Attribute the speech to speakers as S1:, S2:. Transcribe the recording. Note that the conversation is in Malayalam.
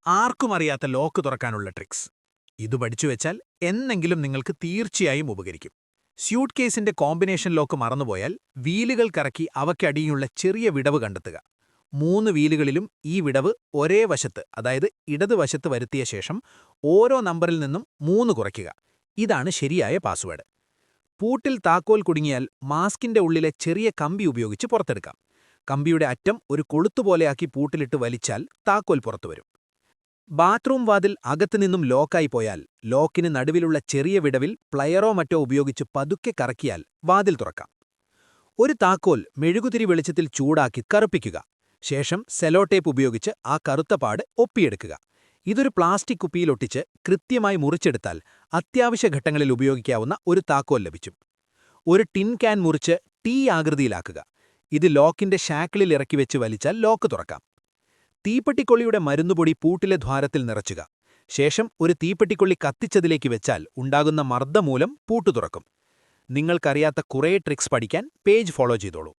S1: ആർക്കും അറിയാത്ത ലോക്ക് തുറക്കാനുള്ള ട്രിക്സ്. ഇത് പഠിച്ചു വെച്ചാൽ എന്നെങ്കിലും നിങ്ങൾക്ക് തീർച്ചയായും ഉപകരിക്കും. സ്യൂട്ട് കേസിന്റെ കോമ്പിനേഷൻ ലോക്ക് മറന്നുപോയാൽ വീലുകൾ കറക്കി അവയ്ക്കടിയുള്ള ചെറിയ വിടവ് കണ്ടെത്തുക. 3 വീലുകളിലും ഈ വിടവ് ഒരേ വശത്ത്, അതായത് ഇടതുവശത്ത് വരുത്തിയ ശേഷം ഓരോ നമ്പറിൽ നിന്നും 3 കുറയ്ക്കുക. ഇതാണ് ശരിയായ പാസ്വേഡ്. പൂട്ടിൽ താക്കോൽ കുടുങ്ങിയാൽ മാസ്കിന്റെ ഉള്ളിലെ ചെറിയ കമ്പി ഉപയോഗിച്ച് പുറത്തെടുക്കാം. കമ്പിയുടെ അറ്റം ഒരു കൊളുത്തുപോലെയാക്കി പൂട്ടിലിട്ട് വലിച്ചാൽ താക്കോൽ പുറത്തുവരും. ബാത്റൂം വാതിൽ അകത്തുനിന്നും ലോക്കായി പോയാൽ ലോക്കിന് നടുവിലുള്ള ചെറിയ വിടവിൽ പ്ലയറോ മറ്റോ ഉപയോഗിച്ച് പതുക്കെ കറക്കിയാൽ വാതിൽ തുറക്കാം. ഒരു താക്കോൽ മെഴുകുതിരി വെളിച്ചത്തിൽ ചൂടാക്കി കറുപ്പിക്കുക. ശേഷം സെലോ ടേപ്പ് ഉപയോഗിച്ച് ആ കറുത്ത പാട് ഒപ്പിയെടുക്കുക. ഇതൊരു പ്ലാസ്റ്റിക് കുപ്പിയിലൊട്ടിച്ച് കൃത്യമായി മുറിച്ചെടുത്താൽ അത്യാവശ്യ ഘട്ടങ്ങളിൽ ഉപയോഗിക്കാവുന്ന ഒരു താക്കോൽ ലഭിക്കും. ഒരു ടിൻ ക്യാൻ മുറിച്ച് ടി ആകൃതിയിലാക്കുക. ഇത് ലോക്കിന്റെ ഷാക്കിളിൽ ഇറക്കിവെച്ച് വലിച്ചാൽ ലോക്ക് തുറക്കാം. തീപ്പെട്ടിക്കൊള്ളിയുടെ മരുന്നുപൊടി പൂട്ടിലെ ദ്വാരത്തിൽ നിറച്ചുക. ശേഷം ഒരു തീപ്പെട്ടിക്കൊള്ളി കത്തിച്ചതിലേക്ക് വെച്ചാൽ ഉണ്ടാകുന്ന മർദ്ദം മൂലം പൂട്ടു തുറക്കും. നിങ്ങൾക്കറിയാത്ത കുറേ ട്രിക്സ് പഠിക്കാൻ പേജ് ഫോളോ ചെയ്തോളൂ.